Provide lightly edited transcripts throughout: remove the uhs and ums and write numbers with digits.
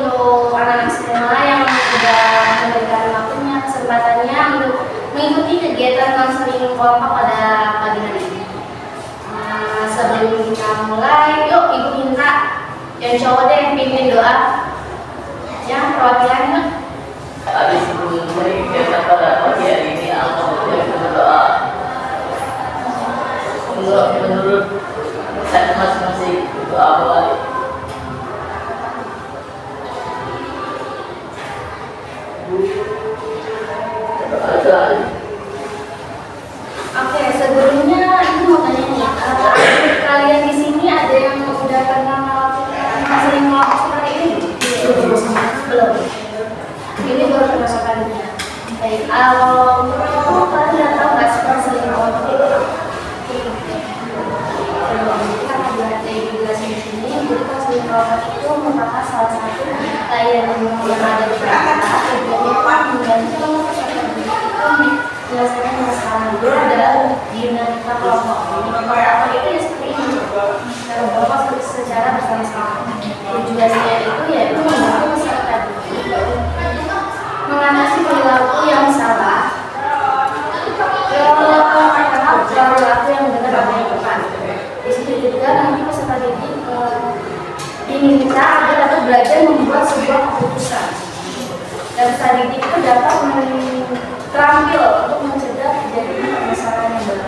untuk anak-anak semua yang sudah memberikan waktunya, kesempatannya untuk mengikuti kegiatan konseling kelompok pada pagi hari ini. Sebelum kita mulai, yuk Ibu minta yang cowok deh yang pimpin doa. Ya, perwakilannya. Habis sebelum mulai kegiatan pada pagi hari ini, alhamdulillah kita berdoa. Menurut saya masing-masing doa mulai. Oke, sebelumnya Ibu mau tanya nih, kalian di sini ada yang udah pernah melakukan konseling kelompok seperti ini? Belum. Ini baru pertama kalinya. Baik, kalian udah tahu nggak sih konseling kelompok itu? Karena ada edukasi di sini, jadi konseling kelompok itu merupakan salah satu layanan yang ada di masyarakat. Tujuannya membantu peserta didik itu menyelesaikan masalah dalam dinamika kelompok. Kelompok itu ya seperti ini. Kelompok secara bersama-sama. Tujuannya itu yaitu membantu peserta didik mengatasi perilaku yang salah, perilaku yang benar atau yang tepat. Di situ juga nanti peserta didik diminta agar dapat belajar membuat sebuah keputusan. Dan peserta didik itu dapat terampil untuk mencegah terjadinya permasalahan yang baru.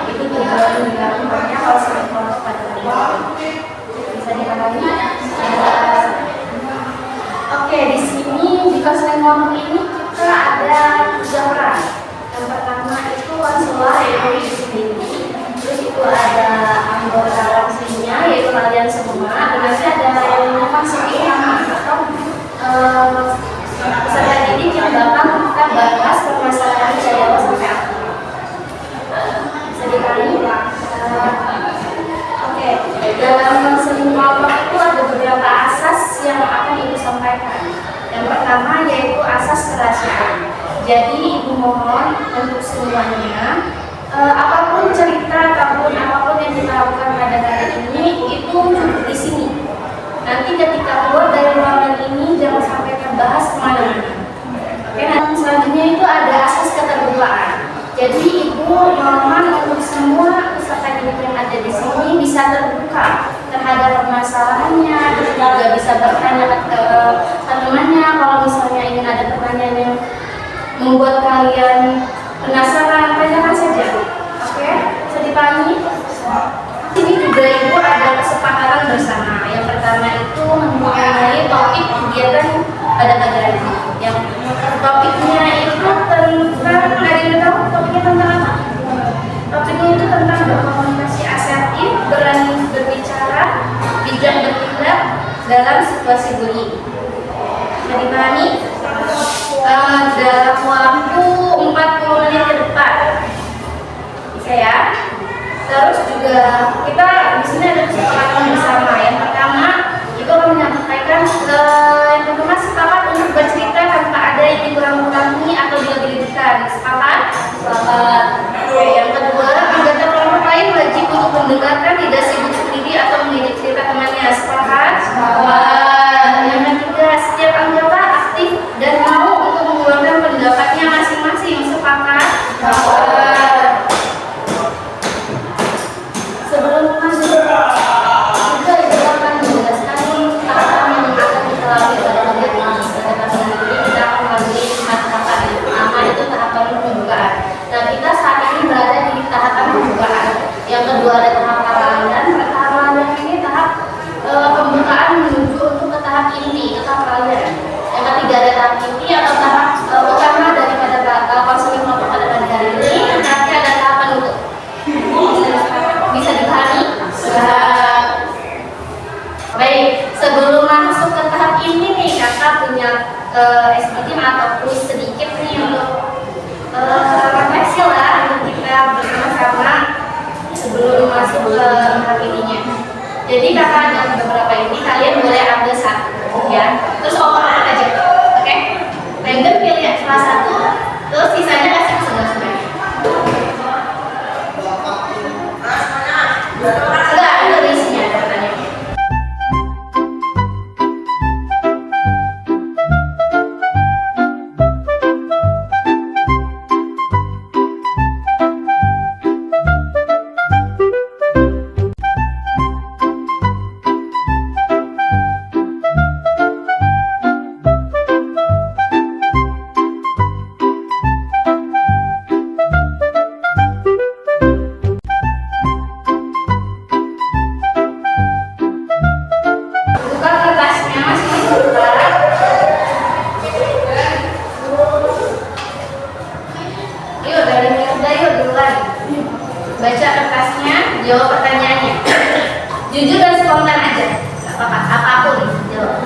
Itu tujuan dilakukannya konseling kelompok pada hari ini. Bisa dipahami? Oke, di sini di konseling kelompok ini kita ada 3 peran. Yang pertama itu konselor yaitu Ibu sendiri. Terus itu ada anggota konselingnya yaitu kalian semua. Dan nanti ada yang konseling atau peserta didik yang bakal kita bahas permasalahan dari awal sampai akhir. Bisa dipahami? Oke, dalam konseling kelompok itu ada beberapa asas yang akan Ibu sampaikan. Yang pertama yaitu asas kerahasiaan. Jadi Ibu mohon untuk semuanya, apapun cerita ataupun apapun yang kita lakukan pada hari ini itu cukup di sini. Nanti ketika keluar dari ruangan ini jangan sampai terbahas kemana-mana. Oke, dan selanjutnya itu ada asas keterbukaan. Jadi Ibu mohon untuk semua peserta didik yang ada di sini bisa terbuka terhadap permasalahannya, terus juga bisa bertanya ke teman-temannya kalau misalnya ingin ada pertanyaan yang membuat kalian penasaran, tanyakan saja. Oke, bisa dipahami? Ini juga Ibu ada kesepakatan bersama. Yang pertama itu mengenai topik kegiatan pada pagi hari ini. Yang topiknya itu tentang, ada yang tahu topiknya tentang apa? Topiknya itu tentang berkomunikasi asertif, berani berbicara, bijak bertindak dalam situasi bullying. Bisa dipahami? Dalam waktu 40 menit ke depan. Bisa ya? Terus juga kita di sini ada kesepakatan bersama. Yang pertama itu akan menyampaikan yang pertama sepakat untuk bercerita tanpa ada yang dikurang-kurangi atau dilebih-lebihkan. Sepakat? Sepakat. Oke, yang kedua anggota kelompok lain wajib untuk mendengarkan, tidak sibuk sendiri atau mengejek cerita temannya. Sepakat? Sepakat. Yang ketiga setiap anggota aktif dan mau untuk mengeluarkan pendapatnya masing-masing. Sepakat? Sepakat. Sebelum masuk juga Ibu akan menjelaskan tahapan yang akan kita lalui pada kegiatan ini. Kita akan melalui 5 tahapan. Yang pertama itu tahapan pembukaan. Nah, kita saat ini berada di tahapan pembukaan. Yang kedua ada tahap peralihan. Tahap peralihan ini tahap pembukaan menuju untuk ke tahap inti, ke tahap peralihan. Yang ketiga ada tahap inti atau tahap utama daripada konseling kelompok pada pagi hari ini. Nanti ada tahap penutup. Bisa dipahami? Baik, sebelum masuk ke tahap ini nih, kakak punya SPT atau kuis sedikit nih untuk refleksi lah untuk kita bersama-sama sebelum masuk ke tahap ininya. Jadi kakak ada beberapa ini, kalian boleh ambil satu ya, terus oper aja, oke? Random pilih salah satu, terus sisanya kasih ke sebelah-sebelah. Enggak, itu isinya pertanyaannya. jawab pertanyaannya. Jujur dan spontan aja. Gak apa-apa, apapun jawab.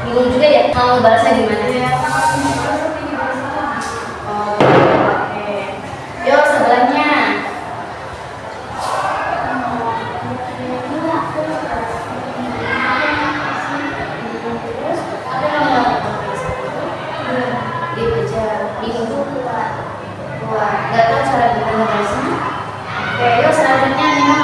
Bingung juga ya mau balasnya gimana? Oh, oke. Yuk sebelahnya. Bingung juga. Wah, nggak tahu cara gimana balasnya. Oke, yuk selanjutnya Nino.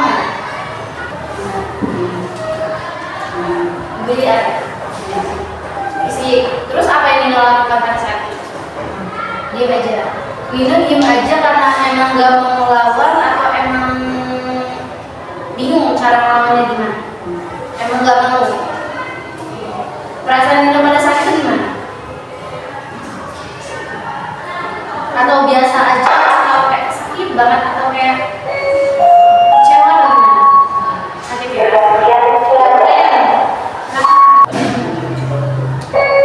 lakukan pada saat itu? Diam aja. Wina diam aja karena emang gak mau melawan atau emang bingung cara melawannya gimana? Emang gak mau? Perasaan Wina pada saat itu gimana? Atau biasa aja, atau kayak sakit banget, atau kayak kecewa atau gimana? Sakit ya?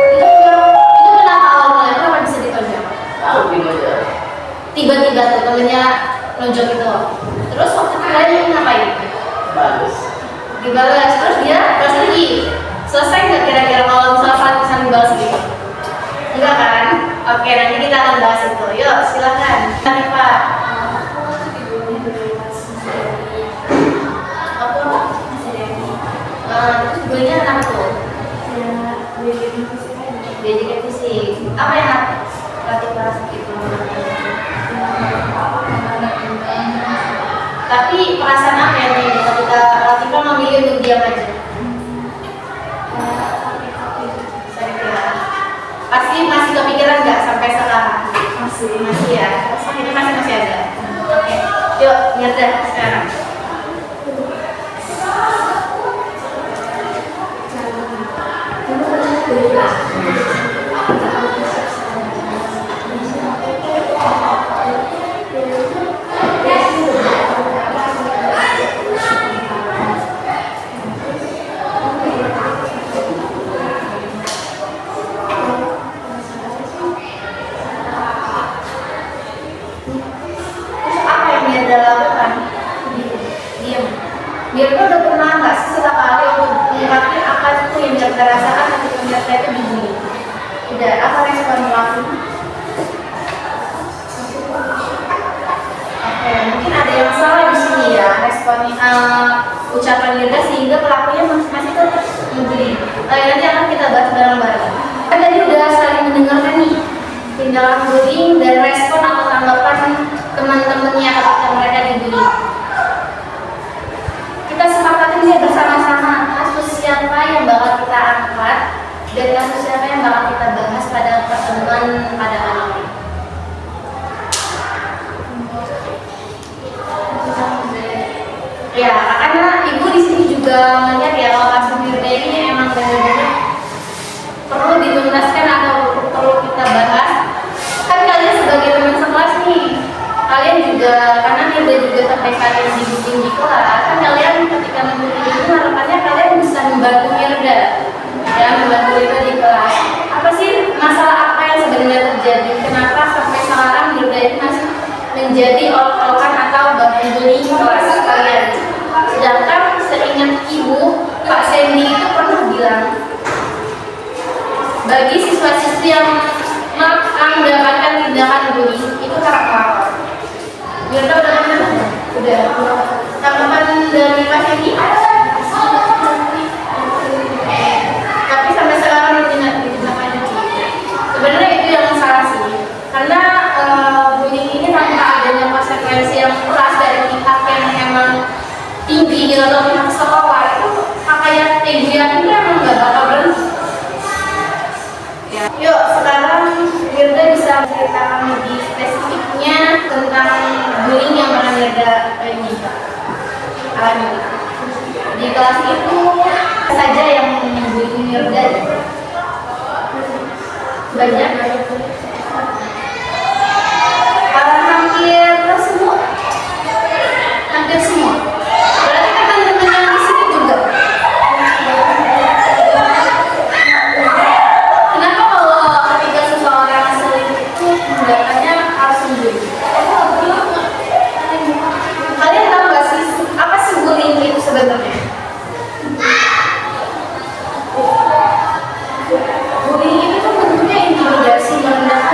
Itu kenapa awal mulai? Kenapa bisa ditonjok? Tahu gimana? Tiba-tiba tuh temennya nonjok itu. Terus waktu itu kalian ngapain? Bagus. Dibalas, terus dia balas lagi. Selesai nggak kira-kira kalau misalnya pesan dibalas gitu? Enggak kan? Oke, nanti kita akan bahas itu. Yuk, silakan. Nanti Pak. Terus dulunya apa tuh? Belajar fisik. Apa yang latih kelas itu? Tapi perasaan apa yang nih ketika Latifah memilih untuk diam aja? Pasti masih kepikiran nggak sampai sekarang? Masih ya. Sakitnya masih ada. Oke, yuk nyerdah sekarang. Mirna udah pernah nggak sih sekali untuk mengungkapin apa itu yang Mirna rasakan ketika Mirna itu dibully? Udah, apa respon pelaku? Oke, mungkin ada yang salah di sini ya responnya ucapan Mirna sehingga pelakunya masih tetap membuli. Nanti akan kita bahas bareng-bareng. Kan tadi udah saling mendengarkan nih tindakan bullying dan respon atau tanggapan teman-temannya ketika mereka dibully. Kita sepakatin dia bersama-sama kasus siapa yang bakal kita angkat dan kasus siapa yang bakal kita bahas pada pertemuan pada kali ini. Ya, karena ibu di sini juga melihat ya kalau kasus Mirna ini emang benar-benar perlu dituntaskan atau perlu kita bahas. Kan kalian sebagai teman sekelas nih, kalian juga karena Mirna juga sampai kalian dibimbing di kelas, kan kalian ketika mengikuti itu harapannya kalian bisa membantu Mirna ya, membantu Mirna di kelas. Apa sih masalah apa yang sebenarnya terjadi? Kenapa sampai sekarang Mirna itu masih menjadi olok-olokan atau bahan bullying kelas kalian? Sedangkan seingat ibu, Pak Sandy itu pernah bilang bagi siswa-siswi yang mendapatkan tindakan bullying itu harap melapor. Mirna udah pernah? Udah. Tanggapan dari Pak Sandy? Tapi sampai sekarang ditindaklanjuti. Sebenarnya itu yang salah sih, karena bullying ini tanpa adanya konsekuensi yang keras dari pihak yang emang tinggi gitu atau pihak sekolah itu kayak tegian itu emang nggak bakal berhenti. Ya. Yuk sekarang Mirna bisa menceritakan lebih spesifiknya tentang bullying yang pernah Mirna alami. Di kelas itu saja yang membully Mirna banyak. Hampir semua. Berarti kan teman-teman yang di sini juga. Kenapa kalau ketika seseorang selingkuh itu tindakannya harus membuli? Kalian tahu nggak sih apa sih bullying itu sebenarnya? Bullying itu bentuknya intimidasi, merendahkan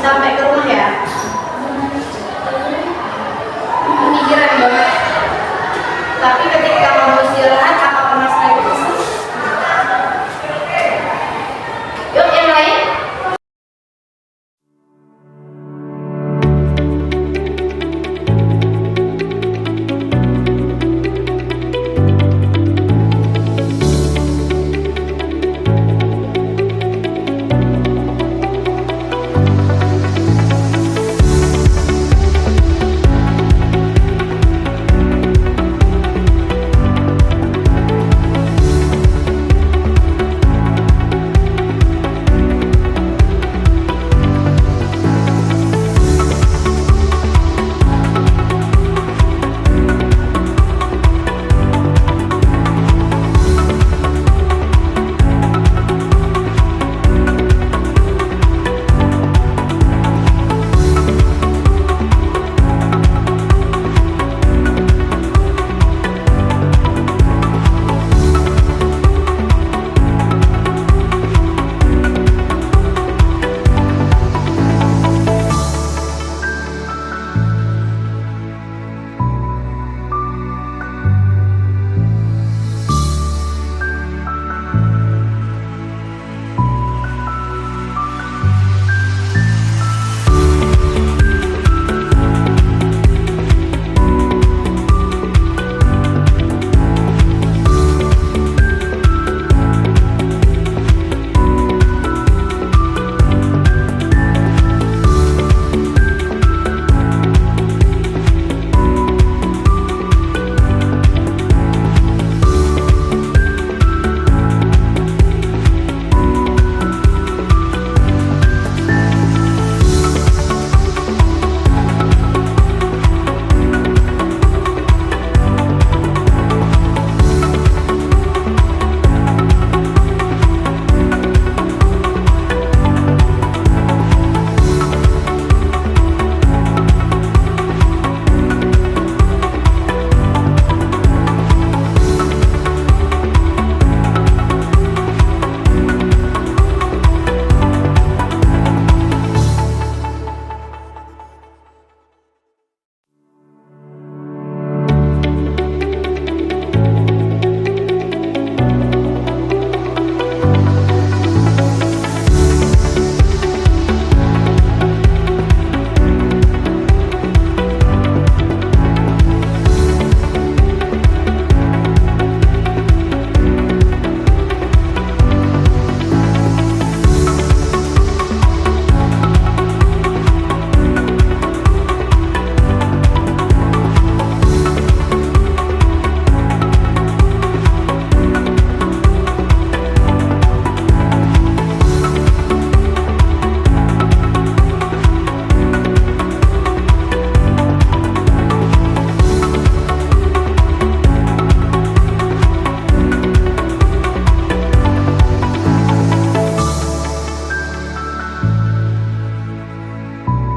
sampai ke rumah ya. Pemikiran banget. Tapi ketika kamu istirahat, apa pernah sekali pusing? Yuk yang lain.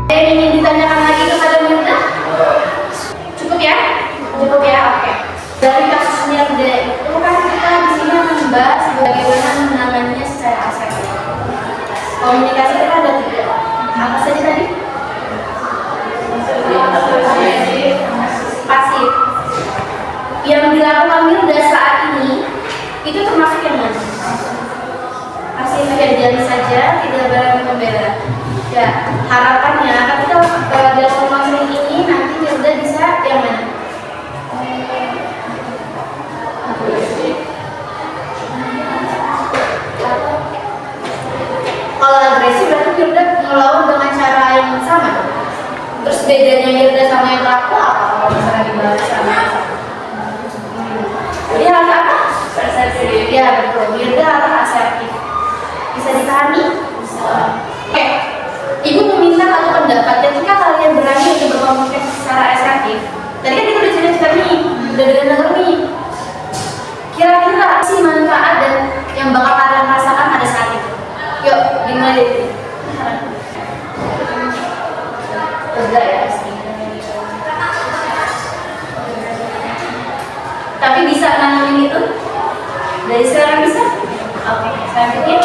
Yang ingin ditanyakan lagi kepada Mirna? Cukup ya? Cukup ya, oke. Dari kasus Mirna itu kan kita di sini akan membahas bagaimana menanganinya secara asertif. Komunikasi kita ada 3. Apa saja tadi? Pasif. Yang dilakukan Mirna saat ini itu termasuk yang mana? Pasif ya, diam saja, tidak berani membela. Ya, harapannya ketika dalam konseling ini nanti Mirda bisa yang mana? Kalau agresif berarti Mirda melawan dengan cara yang sama. Terus bedanya Mirda sama yang laku apa kalau misalnya dibahas sama? Jadi harus apa? Asertif. Ya betul, Mirda harus asertif. Bisa dipahami? Oke. Ibu meminta satu pendapat, ketika kalian berani untuk berkomunikasi secara asertif. Tadi kan kita udah cerita nih, udah dengar nih. Kira-kira apa sih manfaat dan yang bakal kalian rasakan pada saat itu? Yuk, dimulai. Enggak ya pasti. Tapi bisa nanyain itu? Dari sekarang bisa? Oke, selanjutnya.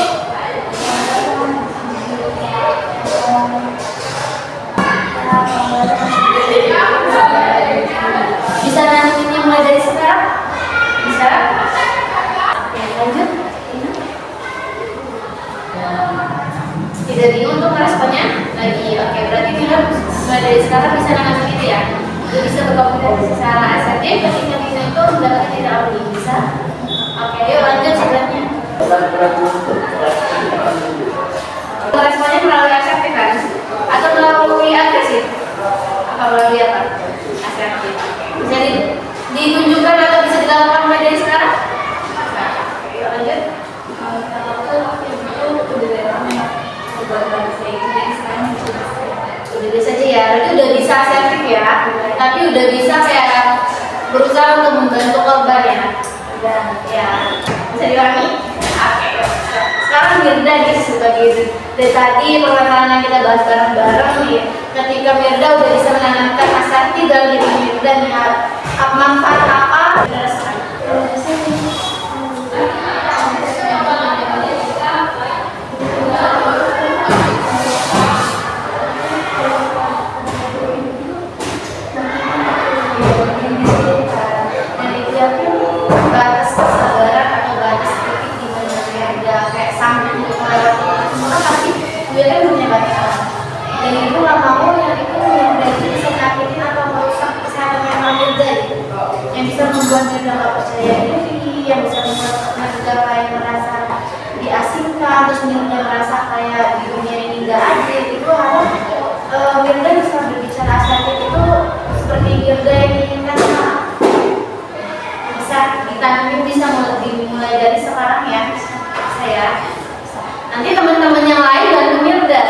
Tidak bingung untuk meresponnya lagi. Oke, berarti Mirda mulai dari sekarang bisa nanganin itu ya. Udah bisa berkomunikasi secara asertif ketika Mirda itu mendapatkan tidak audi. Bisa? Oke, yuk lanjut sebenarnya. Responnya melalui asertif kan? Atau melalui agresif? Apa melalui apa? Asertif. Bisa ditunjukkan atau bisa dilakukan mulai dari sekarang? Nah, yuk lanjut. Udah bisa aja ya, berarti udah bisa asertif ya, tapi udah bisa kayak berusaha untuk membantu korban ya. Dan ya bisa diulangi. Oke, sekarang Mirda nih sebagai dari tadi permasalahan yang kita bahas bareng-bareng nih, ketika Mirda udah bisa menanamkan asertif dalam diri Mirda nih, manfaat apa? Batas kesabaran atau batas titik di mana Mirda kayak sanggup untuk melewati itu semua, tapi Mirda punya batasan. Dan ibu nggak mau yang itu Mirda itu bisa nyakitin atau merusak kesehatan mental Mirda gitu, yang bisa membuat Mirda nggak percaya diri, yang bisa membuat Mirda kayak merasa diasingkan, terus Mirda merasa kayak di dunia ini nggak adil. Itu harus Mirda bisa berbicara asertif itu seperti Mirda yang diinginkan sama ditanamin, bisa dimulai dari sekarang ya. Saya nanti teman-teman yang lain bantu Mirda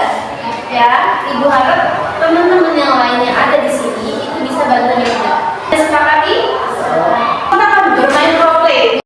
ya. Ibu harap teman-teman yang lainnya ada di sini itu bisa bantu Mirda. Sepakati? Kita akan bermain role play.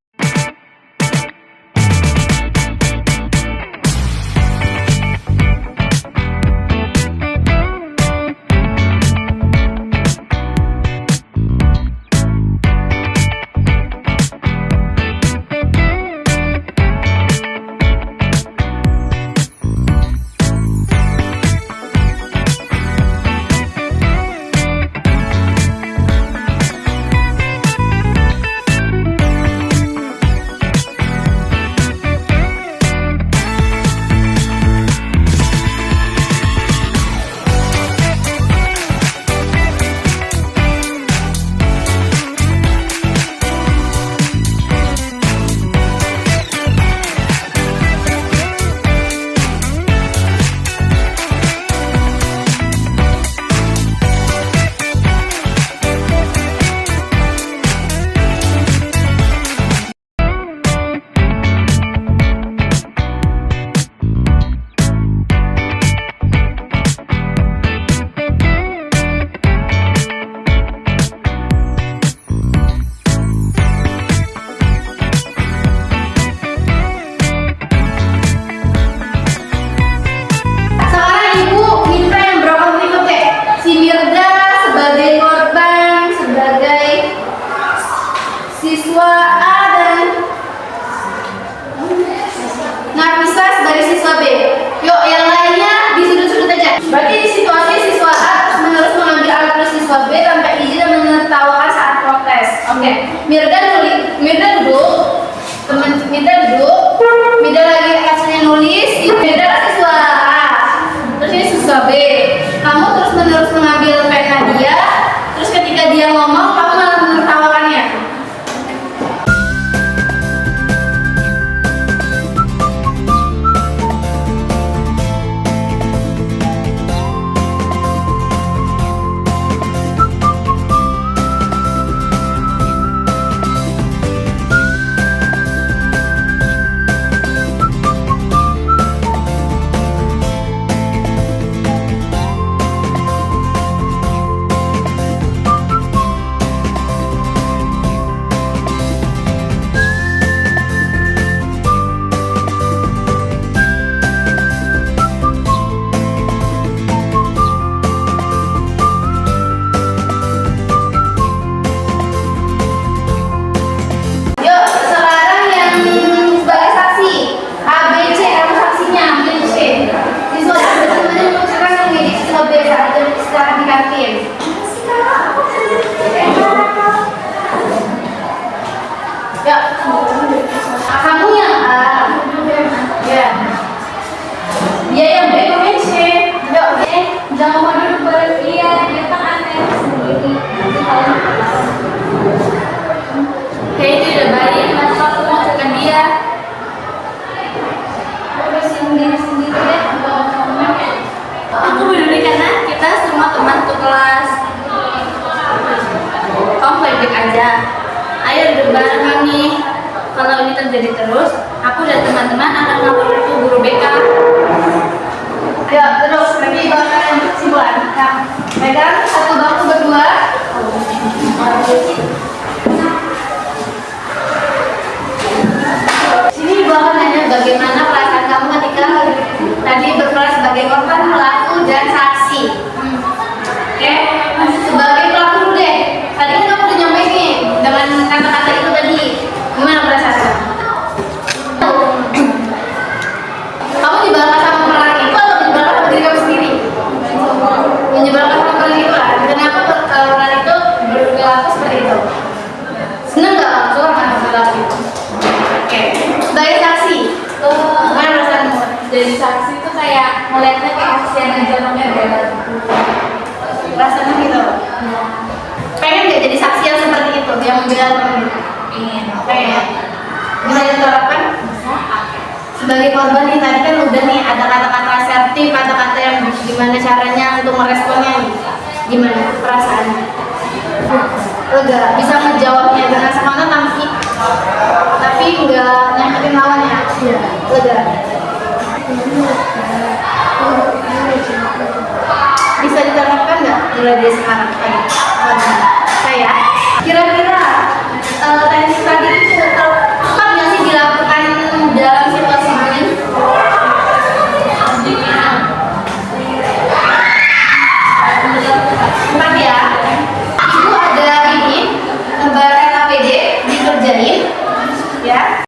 baik mece. Jangan mau duduk bareng dia kan aneh sendiri. Nanti kalian ketahuan. Kayak itu udah baik, kenapa aku mau tekan dia? Aku sendiri deh, aku peduli karena kita semua teman satu kelas. Kamu baik-baik aja. Ayo duduk bareng nih. Kalau ini terjadi terus, aku dan teman-teman akan melapor ke guru BK. Ayo terus, lagi bakalan kesimpulan. Nah, pegang satu bangku berdua. Sini ibu akan nanya bagaimana perasaan kamu ketika tadi berperan sebagai korban, pelaku, dan saksi. Oke, sebagai pelaku dulu deh. Tadi kan kamu udah nyampein nih dengan kata-kata itu tadi. Gimana perasaan kamu? Kamu dibalkan sama peran itu atau dibalkan sama diri kamu sendiri? Menyebalkan sama peran itu lah. Kenapa peran itu berlaku seperti itu? Seneng gak kamu suka sama peran itu? Oke, sebagai saksi, gimana perasaanmu? Jadi saksi itu kayak ngeliatnya kayak kasihan aja namanya bela. Rasanya gitu? Pengen gak jadi saksi yang seperti itu, yang membela teman gitu? Pengen. Bisa diterapkan? Sebagai korban nih, tadi kan udah nih ada kata-kata asertif, kata-kata yang gimana caranya untuk meresponnya nih. Gimana perasaannya? Lega, bisa menjawabnya dengan semangat tapi nggak nyakitin lawannya. Lega. Bisa diterapkan nggak mulai dari sekarang tadi? Saya kira-kira teknik tadi itu tepat nggak sih dilakukan dalam situasi ini? Tepat ya. Ibu ada ini lembaran APD dikerjain ya.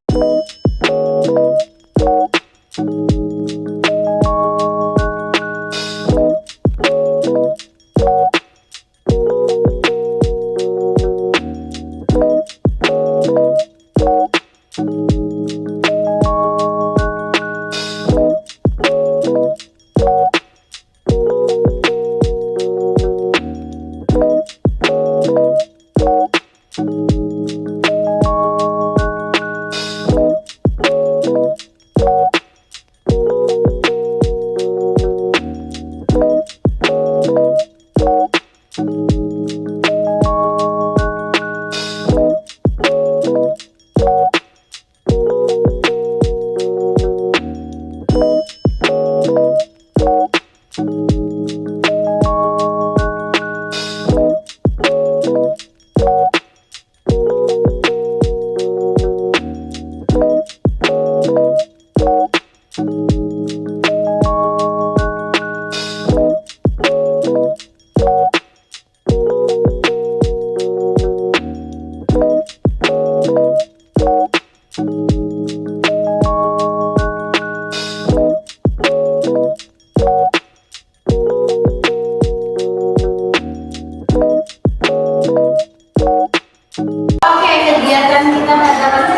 Oke, kegiatan kita pada pada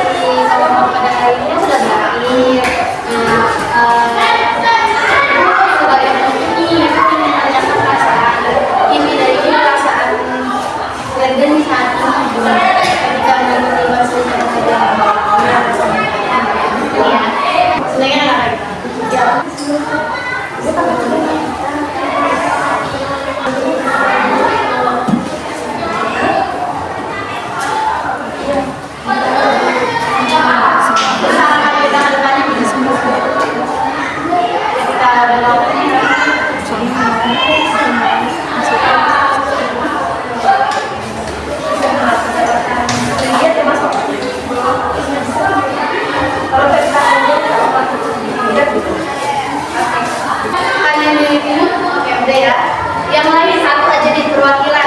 hari ini sudah berakhir. Sebagai penyanyi, aku menanyakan perasaan ini dari perasaan Lega nih saat ini ketika nanti masuk ke ya. Selain apa? Ya. Yang lain satu aja di perwakilan.